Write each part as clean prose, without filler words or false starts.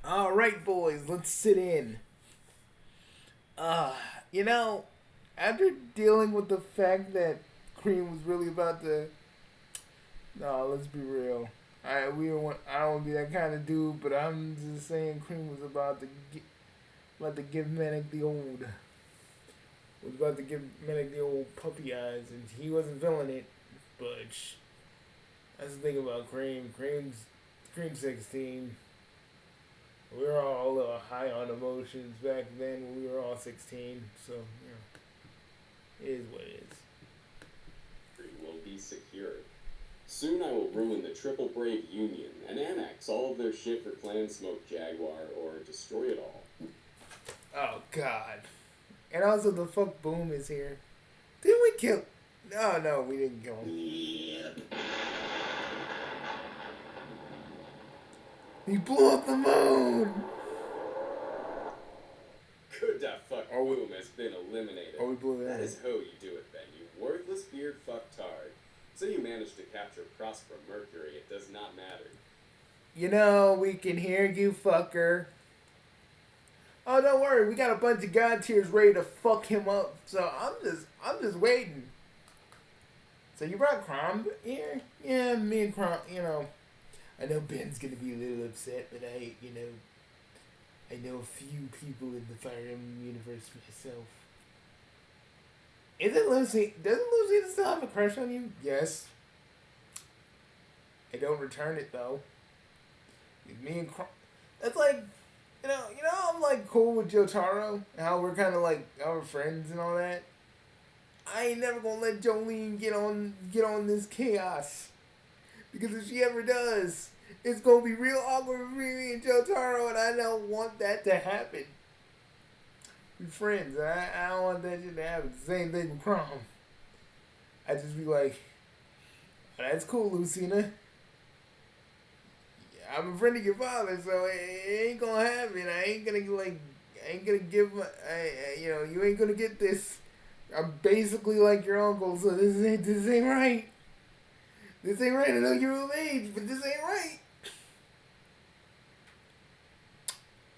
All right, boys, let's sit in. Uh, you know, after dealing with the fact that Cream was really about to, no, let's be real. I don't be that kind of dude, but I'm just saying Cream was about to give Manic the old puppy eyes, and he wasn't feeling it. But that's the thing about Cream. Cream 16. We were all a little high on emotions back then when we were all 16. So, it is what it is. Will be secured. Soon I will ruin the Triple Brave Union and annex all of their shit for Clan Smoke Jaguar or destroy it all. Oh, God. And also, the fuck Boom is here. Didn't we kill... No, we didn't kill him. Yep. He blew up the moon! Good that fuck Boom has been eliminated. Oh, we blew that. That is how you do it, then, you worthless beard fucktard. So you managed to capture Prosper Mercury, it does not matter. You know, we can hear you, fucker. Oh, don't worry, we got a bunch of god tiers ready to fuck him up. So I'm just waiting. So you brought Crom here? Yeah, me and Crom, I know Ben's gonna be a little upset, but I know a few people in the Fire Emblem universe myself. Is it Lucy? Doesn't Lucy still have a crush on you? Yes. I don't return it though. Me and Crom, that's like, I'm like cool with Jotaro, and how we're kind of like our friends and all that. I ain't never gonna let Jolene get on this chaos, because if she ever does, it's gonna be real awkward for me and Jotaro, and I don't want that to happen. We're friends. I don't want that shit to happen. Same thing with Crom. I just be like, oh, that's cool, Lucina. I'm a friend of your father, so it ain't gonna happen. I ain't gonna give my, you ain't gonna get this. I'm basically like your uncle, so this ain't right. This ain't right. I know you're of age, but this ain't right.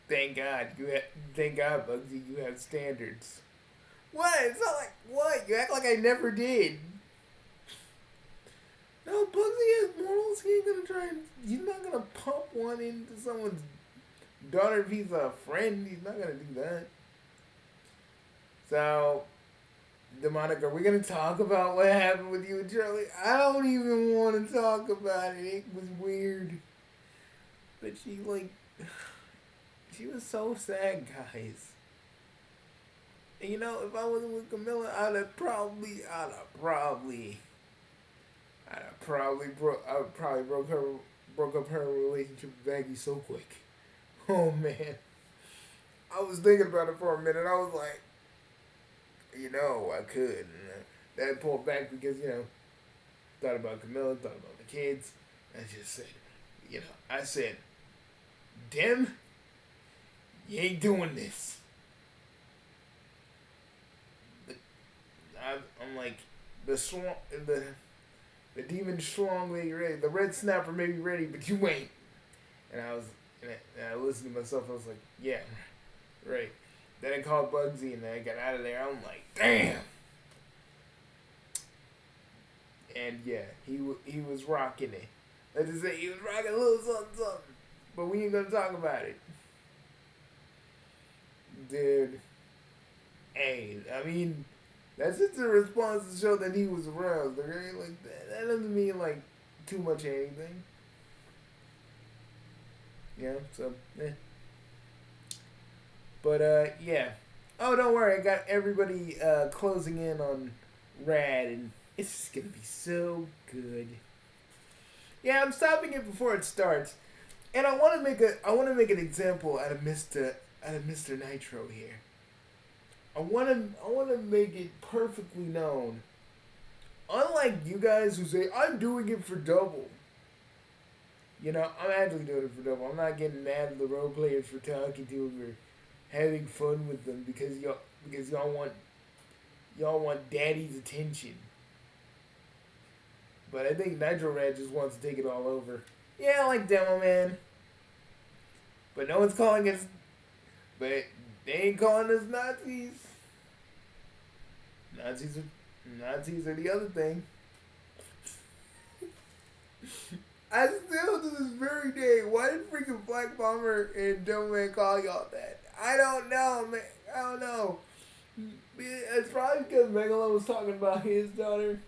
Thank God, Bugsy, you have standards. What? It's not like what? You act like I never did. No, Bugsy has morals. He ain't gonna try and. He's not gonna pump one into someone's daughter if he's a friend. He's not gonna do that. So, Demonica, are we gonna talk about what happened with you and Charlie? I don't even want to talk about it. It was weird. But she was so sad, guys. And if I wasn't with Camilla, I would probably broke up her relationship with Maggie so quick. Oh man. I was thinking about it for a minute. I was like, I could. And then I pulled back because, thought about Camilla, thought about the kids. I just said, I said, Dim, you ain't doing this. I'm like, the demon schlong may be ready. The red snapper may be ready, but you ain't. And I listened to myself. I was like, yeah, right. Then I called Bugsy, and then I got out of there. I'm like, damn. And yeah, he was rocking it. Let's just say he was rocking a little something. But we ain't gonna talk about it, dude. Hey, I mean, that's just a response to show that he was aroused. Okay, like that doesn't mean like too much of anything. Yeah. So. But yeah. Oh, don't worry. I got everybody closing in on Rad, and it's just gonna be so good. Yeah, I'm stopping it before it starts, and I want to make an example out of Mr. Nitro here. I want to make it perfectly known. Unlike you guys who say I'm doing it for double. I'm actually doing it for double. I'm not getting mad at the role players for talking to them or having fun with them because y'all want daddy's attention. But I think Nitro Red just wants to take it all over. Yeah, I like Demo Man. But no one's calling us. But they ain't calling us Nazis. Nazis are the other thing. I still to this very day, why did freaking Black Bomber and Devilman call y'all that? I don't know, man. I don't know. It's probably because Megalo was talking about his daughter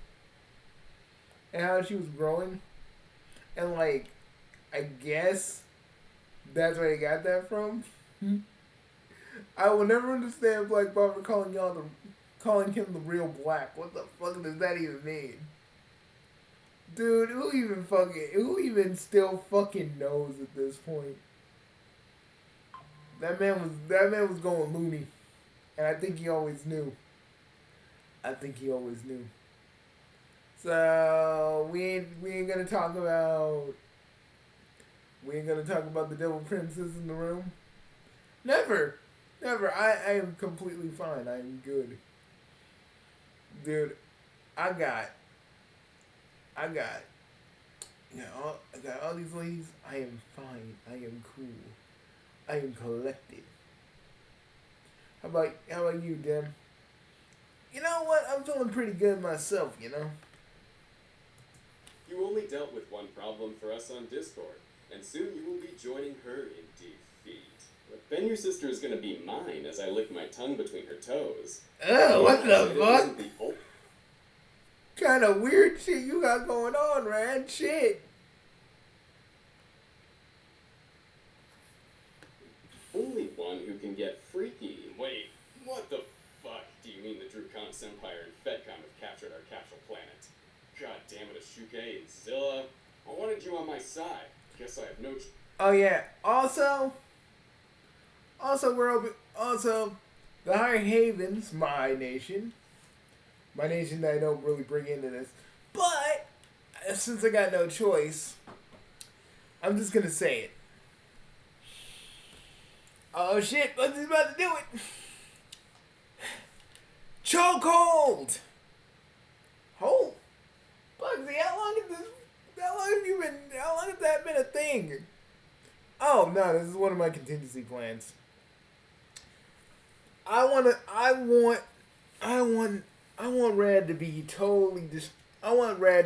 and how she was growing. And, like, I guess that's where he got that from. I will never understand Black Bomber calling him the real Black. What the fuck does that even mean? Dude, who even still fucking knows at this point? That man was going loony. And I think he always knew. So we ain't gonna talk about the Devil Princess in the room. Never. I am completely fine. I am good. Dude, I got all these ladies. I am fine. I am cool. I am collected. How about you, Dem? You know what? I'm feeling pretty good myself, you know? You only dealt with one problem for us on Discord, and soon you will be joining her in defeat. But then your sister is gonna be mine as I lick my tongue between her toes. Oh, what the fuck? Kind of weird shit you got going on, man. Shit. Only one who can get freaky. Wait, what the fuck do you mean the Drukhans Empire and FedCon have captured our capital planet? God damn it, Ashuke and Zilla. I wanted you on my side. Guess I have no... Oh, yeah. Also, the Higher Havens, my nation that I don't really bring into this. But, since I got no choice, I'm just going to say it. Oh shit, Bugsy's about to do it. Chokehold! Hold. Bugsy, how long has that been a thing? Oh no, this is one of my contingency plans. I want Rad to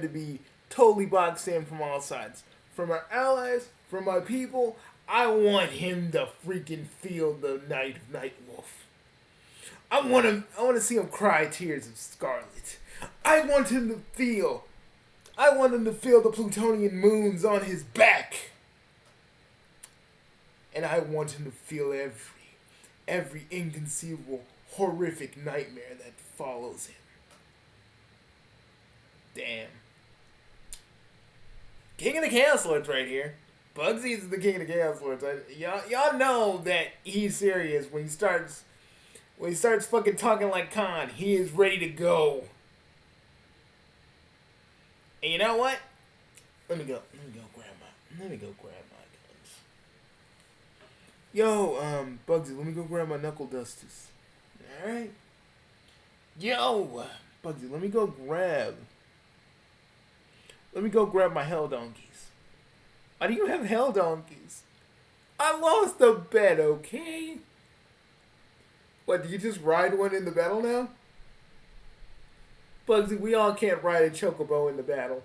be totally boxed in from all sides. From our allies, from my people. I want him to freaking feel the night of Night Wolf. I want to see him cry tears of scarlet. I want him to feel the Plutonian moons on his back. And I want him to feel every inconceivable, horrific nightmare that follows him. Damn. King of the Chaos Lords right here. Bugsy is the king of the Chaos Lords. Y'all know that he's serious when he starts fucking talking like Khan. He is ready to go. And you know what? Let me go grab my guns. Yo, Bugsy, let me go grab my knuckle dusters. All right. Yo, Bugsy, let me go grab my hell donkeys. Why do you have hell donkeys? I lost the bet, okay? What, do you just ride one in the battle now? Bugsy, we all can't ride a chocobo in the battle.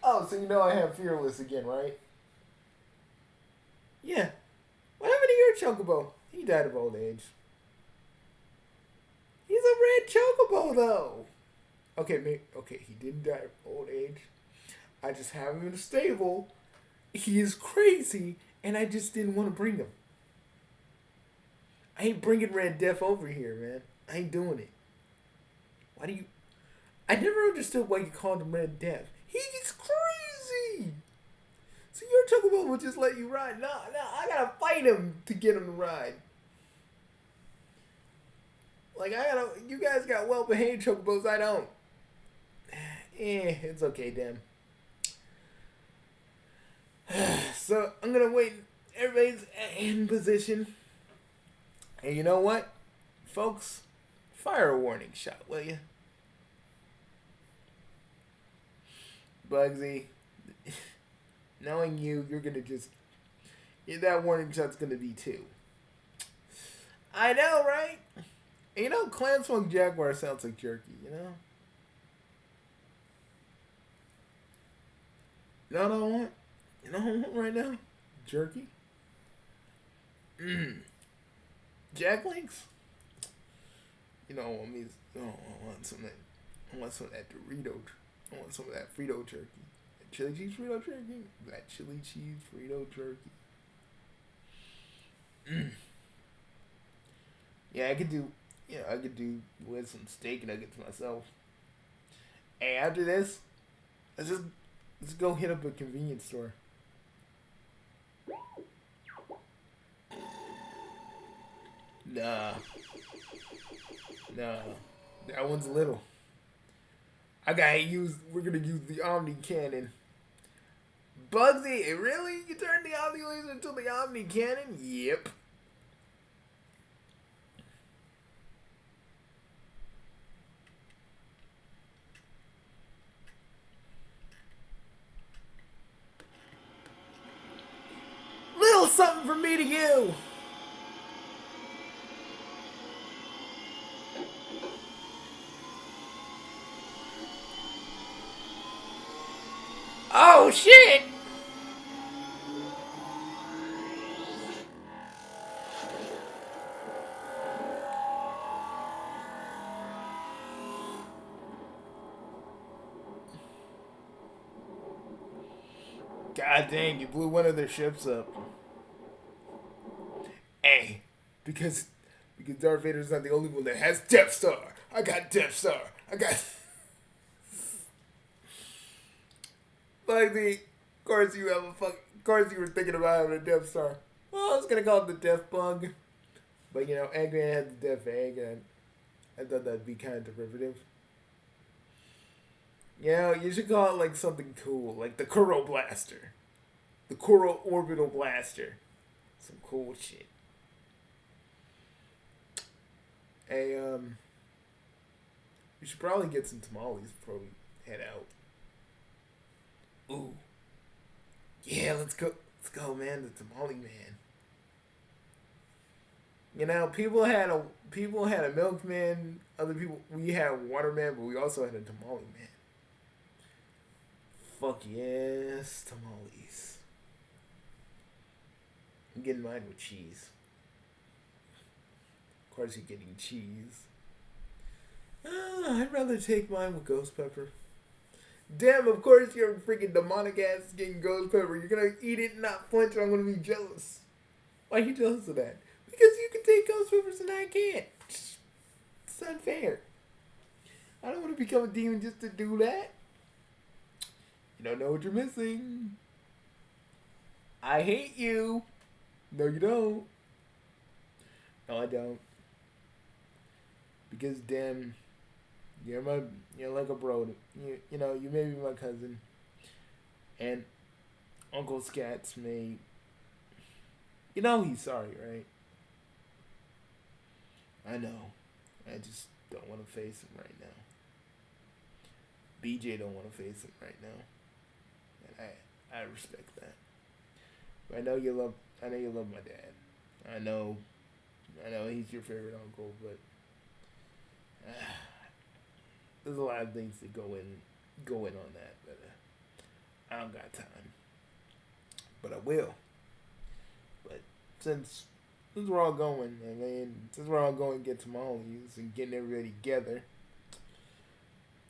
Oh, so you know I have Fearless again, right? Yeah. What happened to your chocobo? He died of old age. He's a red chocobo, though. Okay, he didn't die of old age. I just have him in a stable. He is crazy, and I just didn't want to bring him. I ain't bringing Red Death over here, man. I ain't doing it. Why do you... I never understood why you called him Red Death. He's crazy! So your chocobo will just let you ride? No, I gotta fight him to get him to ride. Like, you guys got well-behaved chocobos, I don't. It's okay, damn. So, I'm gonna wait. Everybody's in position. And you know what? Folks, fire a warning shot, will you? Bugsy, knowing you're gonna just Yeah, that warning shot's gonna be 2. I know, right? You know, Clan Smoke Jaguar sounds like jerky, you know? You know what I want? You know what I want right now? Jerky? Mmm. Jack Links? You know, I want some of that. I want some of that Dorito. I want some of that Frito jerky. That chili cheese Frito jerky? That chili cheese Frito jerky. Mmm. Yeah, I could do with some steak nuggets myself. Hey, after this, let's go hit up a convenience store. Nah, nah, that one's little. We're gonna use the Omni Cannon. Bugsy, really? You turned the Omni laser into the Omni Cannon? Yep. Little something from me to you. Oh shit! God dang, you blew one of their ships up. Hey, because Darth Vader's not the only one that has Death Star. I got Death Star. I got like the. Of course you have a fuck. Of course you were thinking about having a Death Star. Well, I was gonna call it the Death Bug, but you know, Eggman had the Death Egg, and I thought that'd be kind of derivative. You know, you should call it like something cool, like the Kuro Blaster, the Kuro Orbital Blaster, some cool shit. Hey, we should probably get some tamales before we head out. Ooh. Yeah, let's go. Let's go, man. The tamale man. You know, people had a milkman. Other people, we had a waterman, but we also had a tamale man. Fuck yes, tamales. I'm getting mine with cheese. Of course, you're getting cheese. I'd rather take mine with ghost pepper. Damn, of course you're freaking demonic ass getting ghost pepper. You're gonna eat it and not flinch. I'm gonna be jealous. Why are you jealous of that? Because you can take ghost peppers and I can't. It's unfair. I don't want to become a demon just to do that. You don't know what you're missing. I hate you. No, you don't. No, I don't. Because damn, you're like a bro. You know, you may be my cousin. And Uncle Scats may, you know he's sorry, right? I know. I just don't want to face him right now. BJ don't want to face him right now. And I respect that. But I know you love my dad. I know he's your favorite uncle, but there's a lot of things that go in on that, but I don't got time. But I will. But since we're all going, since we're all going to get tamales and getting everybody together,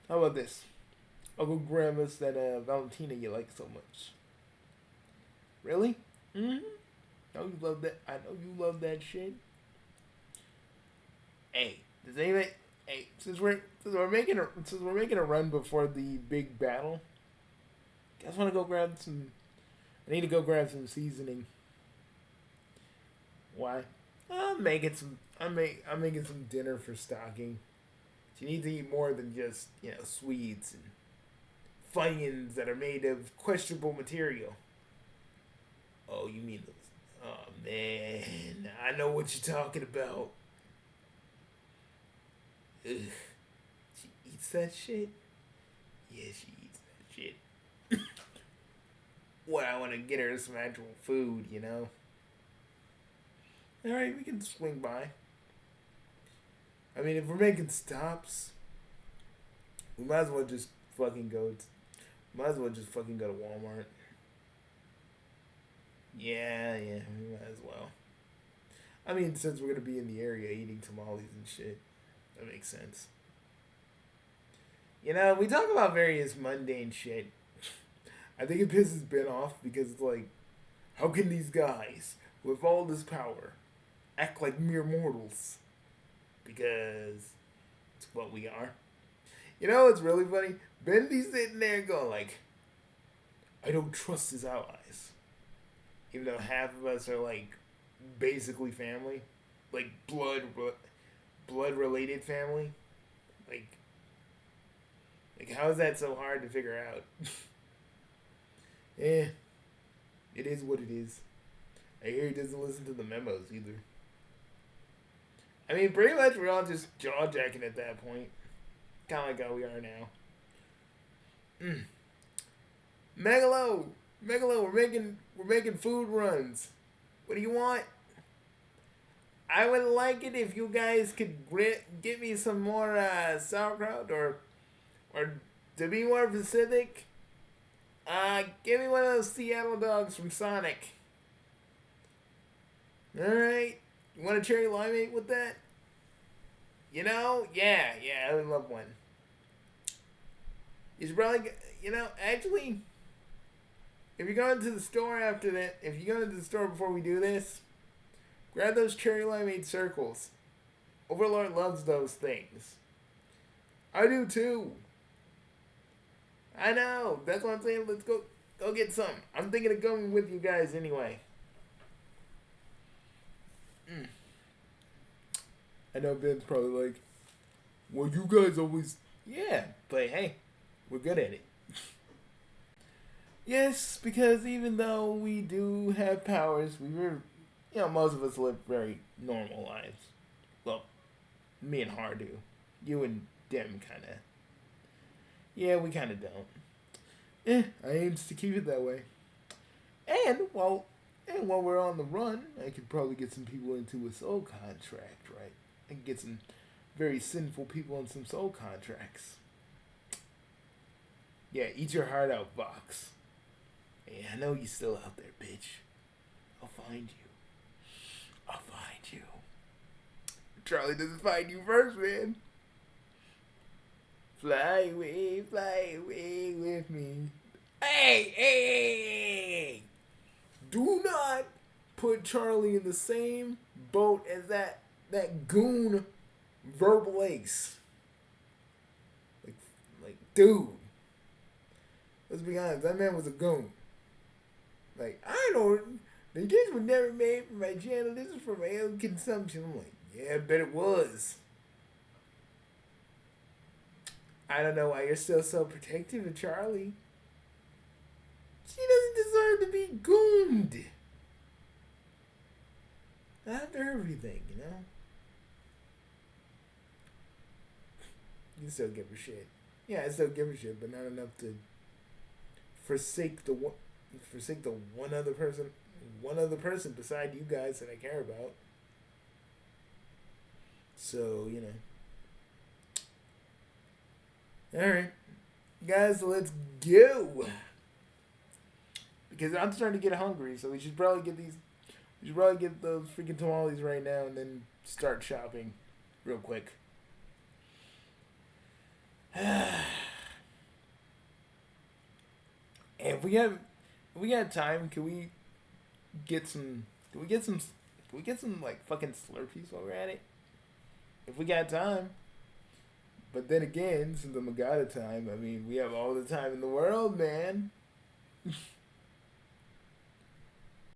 how about this? I'll go grab us that Valentina you like so much. Really? Mm-hmm. I know you love that. I know you love that shit. Hey, does anybody? Hey, since we're making a run before the big battle, you guys want to go grab some? I need to go grab some seasoning. Why? I'm making some dinner for Stocking. She needs to eat more than just sweets and Funyuns that are made of questionable material. Oh, you mean those? Oh man, I know what you're talking about. Ugh. She eats that shit? Yeah, she eats that shit. What, I want to get her some actual food, you know? Alright, we can swing by. I mean, if we're making stops, we might as well just fucking go. Might as well just fucking go to Walmart. Yeah, we might as well. I mean, since we're gonna be in the area eating tamales and shit, that makes sense. You know, we talk about various mundane shit. I think it pisses Ben off because it's like, how can these guys, with all this power, act like mere mortals? Because it's what we are. You know what's really funny? Ben be sitting there going like, I don't trust his allies. Even though half of us are like basically family. Like blood related family. Like how is that so hard to figure out? It is what it is. I hear he doesn't listen to the memos either. I mean, pretty much we're all just jaw jacking at that point. Kind of like how we are now. Megalo, we're making food runs. What do you want? I would like it if you guys could get me some more sauerkraut, or to be more specific, give me one of those Seattle dogs from Sonic. All right, you want a cherry limeade with that? You know, yeah, I would love one. You should probably, actually, if you're going to the store after that, if you go to the store before we do this, grab those cherry limeade circles. Overlord loves those things. I do too. I know. That's what I'm saying. Let's go get some. I'm thinking of going with you guys anyway. I know Ben's probably like, well, you guys always... Yeah, but hey, we're good at it. Yes, because even though we do have powers, most of us live very normal lives. Well, me and Har do. You and Dem kind of... Yeah, we kind of don't. I aims to keep it that way. And while we're on the run, I could probably get some people into a soul contract, right? I can get some very sinful people on some soul contracts. Yeah, eat your heart out, Vox. Hey, I know you still out there, bitch. I'll find you. Charlie doesn't find you first, man. Fly away with me. Hey! Do not put Charlie in the same boat as that goon Verbal Ace. Like, dude. Let's be honest, that man was a goon. Like, I don't... This was never made for my channel. This is for my own consumption. I'm like, yeah, I bet it was. I don't know why you're still so protective of Charlie. She doesn't deserve to be gooned. After everything, you know? You still give her shit. Yeah, I still give her shit, but not enough to forsake the one other person beside you guys that I care about. So, Alright. Guys, let's go. Because I'm starting to get hungry, so we should probably get those freaking tamales right now and then start shopping real quick. And if we got time, can we get some like fucking Slurpees while we're at it? If we got time. But then again, since I'm out of time, I mean, we have all the time in the world, man.